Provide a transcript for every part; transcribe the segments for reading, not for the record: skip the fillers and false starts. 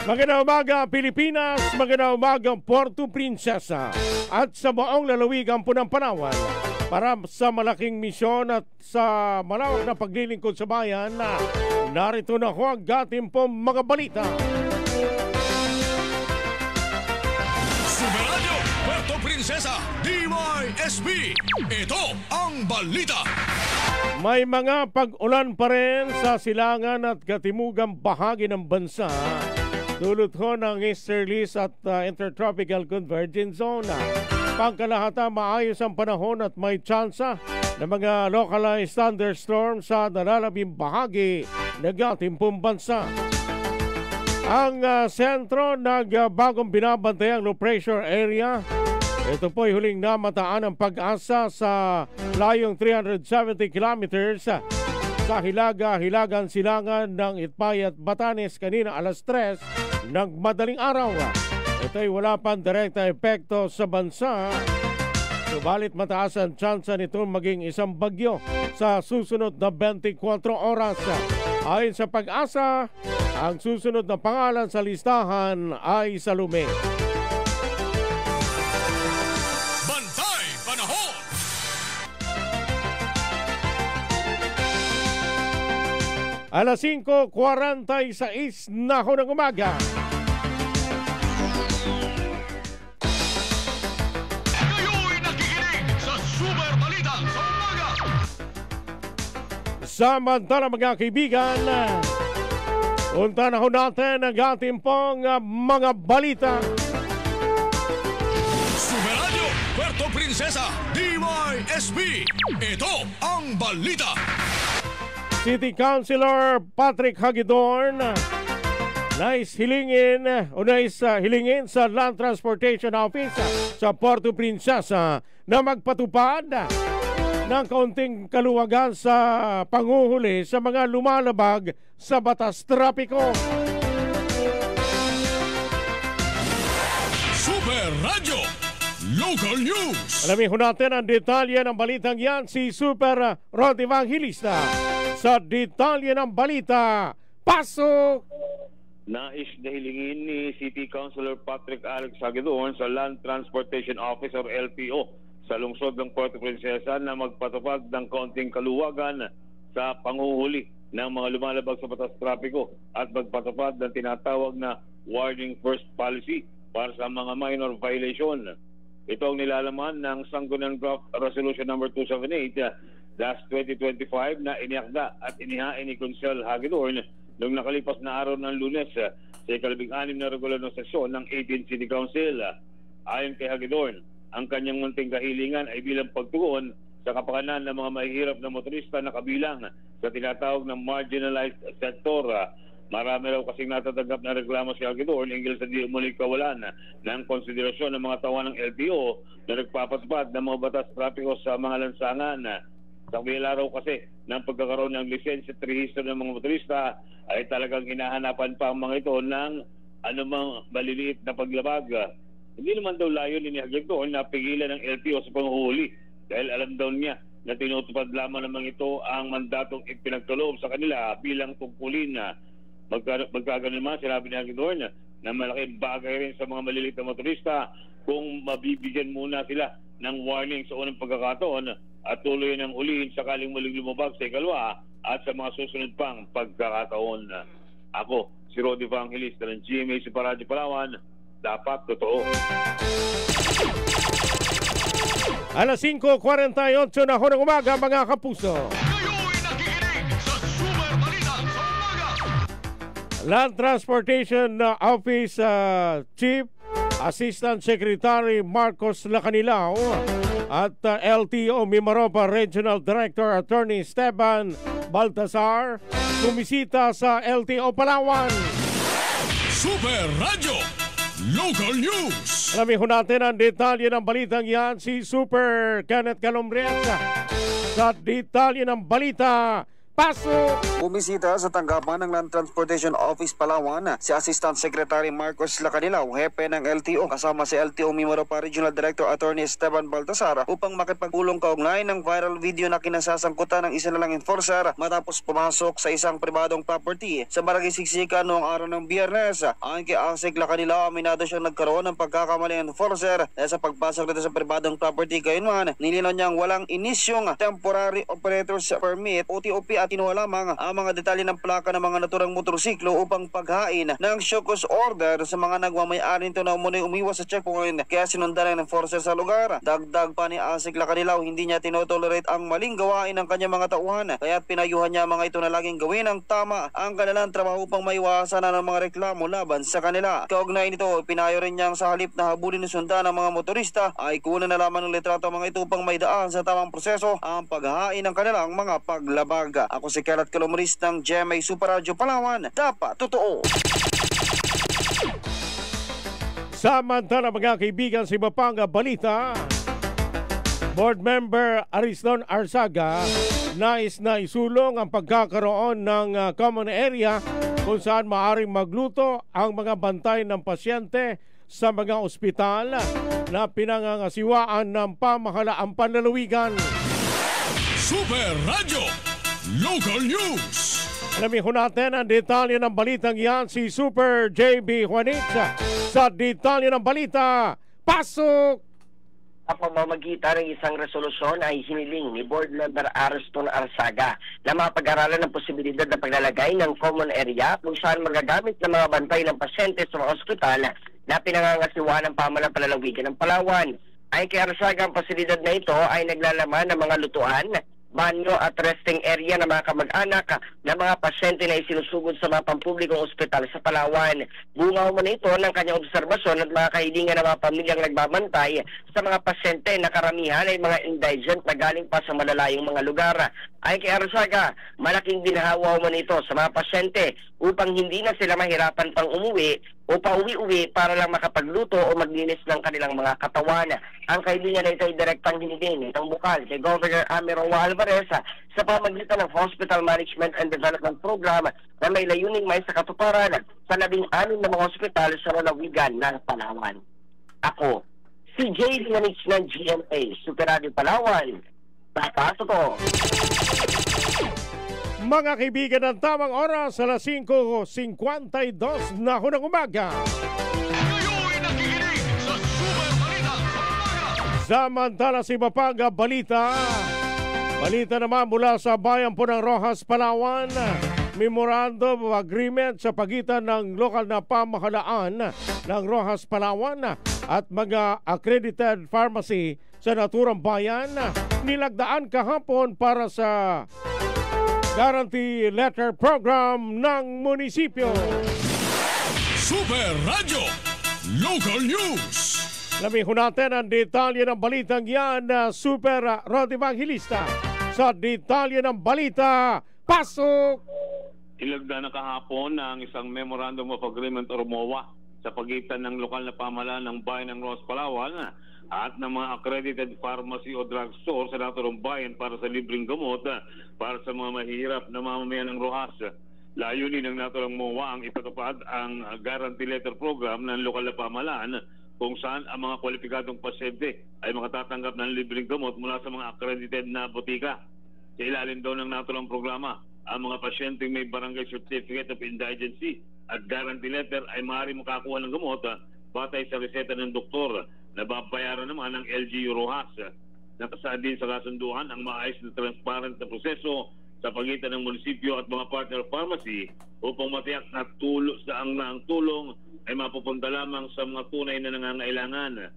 Magandang umaga Pilipinas, magandang umaga Puerto Princesa at sa buong lalawigan po ng Palawan para sa malaking misyon at sa malawak na paglilingkod sa bayan. Narito na ho ang ating pong mga balita. Sumeradyo, Puerto Princesa, DYSB. Ito ang balita. May mga pag-ulan pa rin sa silangan at katimugang bahagi ng bansa dulot ho ng easterlies at intertropical convergence zone. Pangkalahatan, maayos ang panahon at may tsansa ng mga localized thunderstorms sa nalalabing bahagi ng ating pong bansa. Ang sentro ng bagong binabantayang low pressure area, ito po ay huling namataan ng Pag-asa sa layong 370 kilometers sa hilaga-hilagan silangan ng Itbay at Batanes kanina alas 3 ng madaling araw. Ito ay wala pang direkta epekto sa bansa, subalit mataas ang tsansa nito maging isang bagyo sa susunod na 24 oras. Ayon sa Pag-asa, ang susunod na pangalan sa listahan ay Salome. Bantay Panahon. Alas 5:46 na ho ng umaga. Kayo'y nakikinig sa Super Balita sa umaga. Samantala mga kaibigan, punta na ho natin ang ating pong mga balita. Sumeradyo, Puerto Princesa, DYSB. Ito ang balita. City Councilor Patrick Hagedorn nais hilingin sa Land Transportation Office sa Puerto Princesa na magpatupad ng kaunting kaluwagan sa panghuhuli sa mga lumalabag sa batas trapiko. Super Radio Local News. Alamin ho natin ang detalye ng balitang yan, si Super Rod Evangelista. Sa detalye ng balita, pasok! Nais na hilingin ni City Councilor Patrick Alex Hagedorn sa Land Transportation Office or LTO sa lungsod ng Puerto Princesa na magpatupad ng kaunting kaluwagan sa panghuhuli ng mga lumalabag sa batas trapiko at magpatupad ng tinatawag na warning first policy para sa mga minor violation. Ito ang nilalaman ng Sangguniang Draft Resolution No. 278-2025 na iniakda at inihain ni Council Hagedorn noong nakalipas na araw ng Lunes sa ikalabing-anim na regular na sesyon ng 18th City Council. Ayon kay Hagedorn, ang kanyang munting kahilingan ay bilang pagtugon sa kapakanan ng mga mahihirap na motorista na kabilang sa tinatawag na marginalized sector. Marami raw kasing natatanggap na reklamo si Hagedorn hinggil sa di umuling kawalan ng konsiderasyon ng mga tawa ng LTO na nagpapatupad ng mga batas trapiko sa mga lansangan. Sa kabila raw kasi ng pagkakaroon ng lisensya at rehistro ng mga motorista ay talagang hinahanapan pa ang mga ito ng anumang maliliit na paglabag. Hindi naman daw layon ni Hagedorn na pigilan ng LTO sa panghuhuli dahil alam daw niya na tinutupad lamang naman ito ang mandatong ipinagkaloob sa kanila bilang tungkulin. Magkaganon naman, sinabi ni Hagedorn na malaking bagay rin sa mga maliliit na motorista kung mabibigyan muna sila ng warning sa unang pagkakataon at tuloy ng hulihin sakaling muling lumabag sa ikalwa at sa mga susunod pang pagkakataon. Ako, si Rod Evangelista ng GMA Super Radio Palawan, dapat totoo. Alas 5:48 na ho ng umaga mga kapuso. Kayo'y nakikinig sa Super Balita sa umaga. Land Transportation Office Chief Assistant Secretary Marcos Lacanilao at LTO Mimaropa Regional Director Attorney Esteban Baltasar bumisita sa LTO Palawan. Super Radio Local News. Alamin ho natin ang detalye ng balitang yan, si Super Kenneth Calombresa. Sa detalye ng balita, Pasok! Bumisita sa tanggapan ng Land Transportation Office Palawan si Assistant Secretary Marcos Lacanilaw, hepe ng LTO, kasama si LTO Mimaropa Regional Director Attorney Esteban Baltasar upang makipagpulong kaugnay ng viral video na kinasasangkutan ng isa na lang enforcer matapos pumasok sa isang pribadong property sa Barangay Siksikan noong araw ng Biyernes. Ayon kay Asik Lacanilaw, aminado siyang nagkaroon ng pagkakamali ng enforcer dahil sa pagpasok nito sa pribadong property. Gayunman, nilinaw niyang walang inisyong temporary operator's permit o TOP at kinuha lamang ang mga detalye ng plaka ng mga naturang motorsiklo upang paghain ng show cause order sa mga nagmamay-ari nito na umunoy umiwas sa checkpoint kaya sinundan ng enforcer sa lugar. Dagdag pa ni Asik Lacanilaw, hindi niya tinotolerate ang maling gawain ng kanyang mga tauhan kaya pinayuhan niya mga ito na laging gawin ang tama ang kanilang trabaho upang maiwasan na ng mga reklamo laban sa kanila. Kaugnay nito, pinayo rin niyang sa halip na habulin ni sundan ng mga motorista ay kunan na lamang ng litrato mga ito upang may daan sa tamang proseso ang paghain ng kanilang mga paglabag. Ako si Kerat Calomaris ng GMA Super Radio Palawan. Dapat totoo. Samantala mga kaibigan, sa iba pang balita, Board Member Ariston Arzaga nais na isulong ang pagkakaroon ng common area kung saan maaaring magluto ang mga bantay ng pasyente sa mga ospital na pinangangasiwaan ng pamahalaang panlalawigan. Super Radio Local News. Alamin ho natin ang detalye ng balitang yan si Super JB Juanit sa detalye ng balita. Pasok! Sa pamamagitan ng isang resolusyon ay hiniling ni Board Member Ariston Arzaga na mapag-aralan ng posibilidad na paglalagay ng common area kung saan magagamit ng mga bantay ng pasyente sa mga ospital na pinangangasiwaan ng pamahalang panlalawigan ng Palawan. Ay kay Arzaga, ang pasilidad na ito ay naglalaman ng mga lutuan, banyo at resting area ng mga kamag-anak ng mga pasyente na isinusugon sa mga pampublikong ospital sa Palawan. Bunga man ito ng kanyang obserbasyon at mga kahilingan ng mga pamilyang nagbabantay sa mga pasyente na karamihan ay mga indigent na galing pa sa malalayong mga lugar. Ay kay Arzaga, malaking ginhawa man ito sa mga pasyente upang hindi na sila mahirapan pang umuwi o pauwi-uwi para lang makapagluto o maglinis ng kanilang mga katawan. Ang kahilingan na ito ay direktang hiniling itong bukal kay Governor Amir Alvarez sa pamagitan ng Hospital Management and Development Program na may layuning may sa katuparan sa 16 na mga ospital sa lalawigan ng Palawan. Ako, si J. Lianich ng GMA Super Radio Palawan. Tataso to. Mga kaibigan, ng tamang oras sa 5:52 na ho ng umaga. Kayo'y nakikinig sa Super Balita sa umaga. Samantala sa iba pang balita, balita naman mula sa bayan po ng Roxas, Palawan. Memorandum of Agreement sa pagitan ng lokal na pamahalaan ng Roxas, Palawan at mga accredited pharmacy sa naturang bayan nilagdaan kahapon para sa Guarantee Letter Program ng munisipyo. Super Radio Local News. Alamin ho natin ang detalye ng balitang yan na Super Rod Evangelista. Sa detalye ng balita, pasok! Ilagda na kahapon ang isang Memorandum of Agreement or MOA sa pagitan ng lokal na pamahalaan ng bayan ng Roxas, Palawan at ng mga accredited pharmacy o drugstore sa naturang bayan para sa libreng gamot para sa mga mahirap na mamamayan ng Roxas. Layunin ng naturang MOA ang ipatupad ang Guarantee Letter Program ng lokal na pamahalaan kung saan ang mga kwalipikadong pasyente ay makatatanggap ng libreng gamot mula sa mga accredited na botika. Sa ilalim daw ng naturang programa, ang mga pasyenteng may Barangay Certificate of Indigency at Guarantee Letter ay maaari makakuha ng gamot batay sa reseta ng doktor na babayaran naman ng LGU Roxas. Nakasaad din sa kasunduan ang maayos na transparent na proseso sa pagitan ng munisipyo at mga partner pharmacy upang matiyak na ang tulong ay mapupunta lamang sa mga tunay na nangangailangan.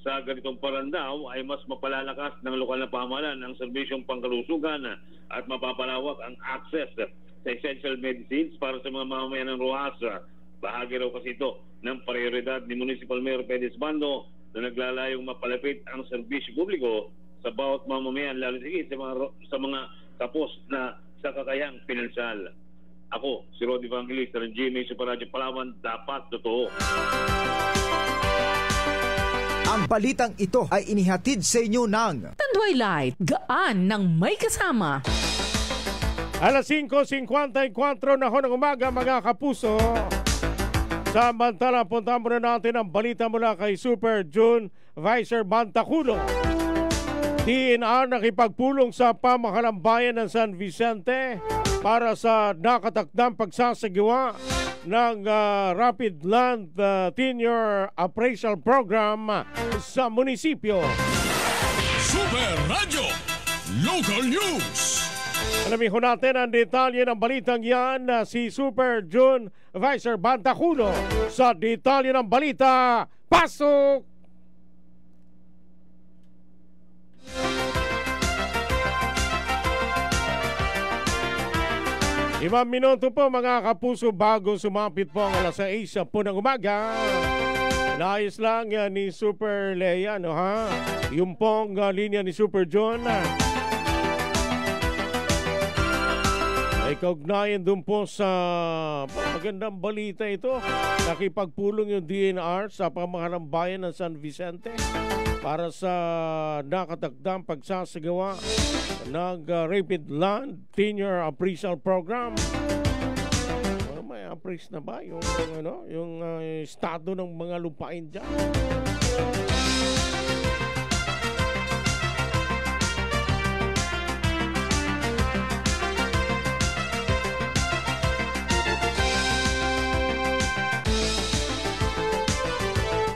Sa ganitong paraan daw ay mas mapalalakas ng lokal na pamahalaan ang serbisyong pangkalusugan at mapapalawak ang access sa essential medicines para sa mga mamamayan ng Roxas. Bahagi raw kasi ito ng prioridad ni Municipal Mayor Pedez Bando na naglalayong mapalapit ang serbisyo publiko sa bawat mamamayan, lalo sa mga kapos na sa kakayang pinansal. Ako, si Rod Evangelista ng GMA Super Radio Palawan, dapat totoo. Ang balitang ito ay inihatid sa inyo ng Tanduay Light, gaan ng may kasama. Alas 5:54 na ho ng umaga mga kapuso. Samantala, punta muna natin ang balita mula kay Super June Vicer Bantaculo. DNR nakipagpulong sa pamahalang bayan ng San Vicente para sa nakatakdang pagsasagawa ng Rapid Land Tenure Appraisal Program sa munisipyo. Super Radio Local News. Alamin ho natin ang detalye ng balitang yan na si Super June Vicer Bantaculo sa detalye ng balita. Pasok! Limang minuto po mga kapuso bago sumapit po ang alas 6 po ng umaga. Nais lang yan ni Super Leia, no ha? Yung pong linya ni Super John. Ay kaugnayan dun po sa magandang balita ito. Nakipagpulong yung DNR sa pamahalang bayan ng San Vicente para sa nakatakdang pagsasagawa ng Rapid Land Tenure Appraisal Program. May appraise na ba yung estado ng mga lupain dyan?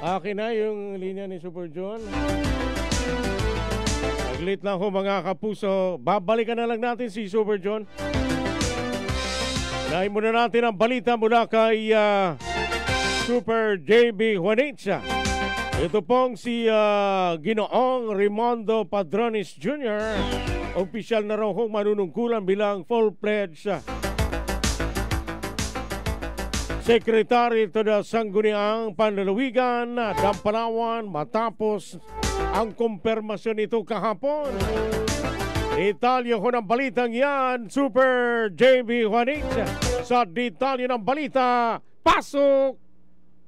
Akin na yung linya ni Super John. Saglit lang ho mga kapuso. Babalikan na lang natin si Super John. Unahin muna natin ang balita mula kay Super JB Juanitza. Ito pong si Ginoong Raimundo Padrones Jr. Opisyal na raw hong manunungkulan bilang full-fledged Secretary to the Sangguniang Panlalawigan, Dampalawan, matapos ang kumpirmasyon nito kahapon. Detalye ko ng balitang yan, Super JB Juanitza. Sa detalye ng balita, pasok!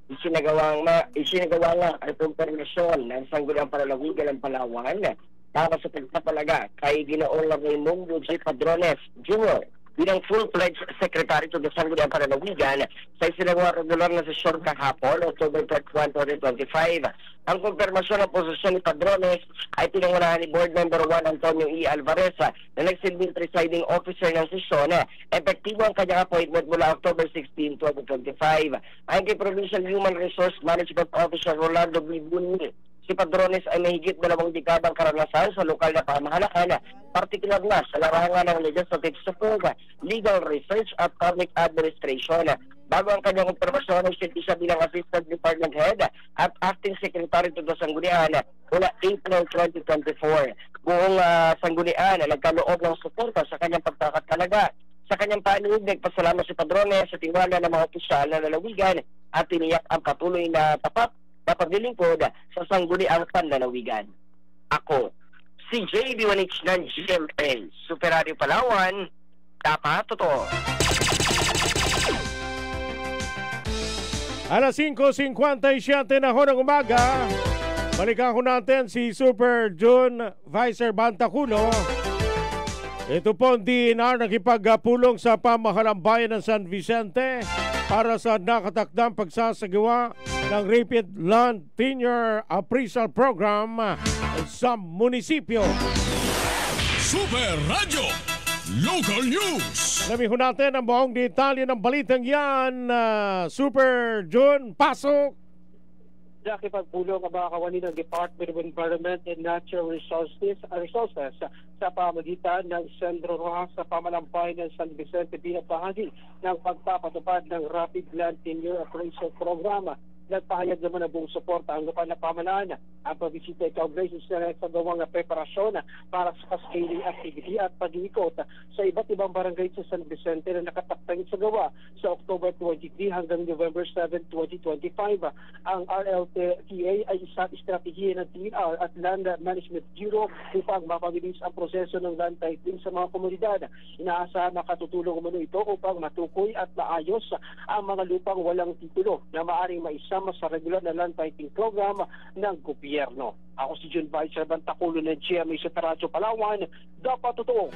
Isinagawa nga ang kumpirmasyon ng Sangguniang Panlalawigan ng Palawan para sa pagpapalaga kay Ginoong Raimundo J. Padrones Jr. bilang full-fledged Secretary to the Sangguniang Panlalawigan sa isinagawa regular na sesyon kahapon, October 31, 2025. Ang kumpirmasyon ng posisyon ni Padrones ay pinangunahan ni Board Member 1 Antonio E. Alvarez na nagsilbing presiding officer ng sesyon. Epektibo ang kanyang appointment mula October 16, 2025. Ayon kay Provincial Human Resource Management Officer Rolando B. Bunyi, si Padrones ay mahigit 2 dekadang karanasan sa lokal na pamahalaan, partikular na sa larangan ng legislative support, legal research at public administration. Bago ang kanyang kumpirmasyon, nagsilbi siya bilang Assistant Department Head at Acting Secretary to the Sanggunian mula April 2024. Buong Sanggunian nagkaloob ng suporta sa kanyang pagkakatalaga. Sa kanyang panig, nagpasalamat si Padrones sa tiwala ng mga opisyal na lalawigan at tiniyak ang patuloy na tapat na paglilingkod sa Sangguniang Panlalawigan. Ako, si JB Juanitz ng GMA, Super Radio Palawan, dapat totoo. Alas 5:57 na ho ng umaga. Balikan ko natin si Super June Vicer Bantaculo. Ito po ang DNR nakipagpulong sa pamahalang bayan ng San Vicente para sa nakatakdang pagsasagawa ng Rapid Land Tenure Appraisal Program sa munisipyo. Super Radio Local News. Alamin ho natin ang buong detalye ng balitang yan. Super June, pasok! Nakipagpulong ang mga kawani ng Department of Environment and Natural Resources sa pamagitan ng Sendro Rojas sa pamalampayan ng San Vicente bilang bahagi ng pagpapatupad ng Rapid Land Tenure Appraisal Program. Nagpahayag naman ng buong suporta ang lokal na pamahalaan ang pagbisita kaugnay sa gawang preparasyon para sa cascading activity at pag-iikot sa iba't ibang barangay sa San Vicente na nakatakdang sa gawa sa October 23 hanggang November 7, 2025. Ang RLTA ay isang estratehiya ng DNR at Land Management Bureau upang mapabilis ang proseso ng land titling sa mga komunidad. Inaasahan makatutulong umano ito upang matukoy at maayos ang mga lupang walang titulo na maaaring maisa sa regular na land titling program ng gobyerno. Ako si June Vicer Bantaculo ng GMA sa Radyo Palawan. Dapat totoo.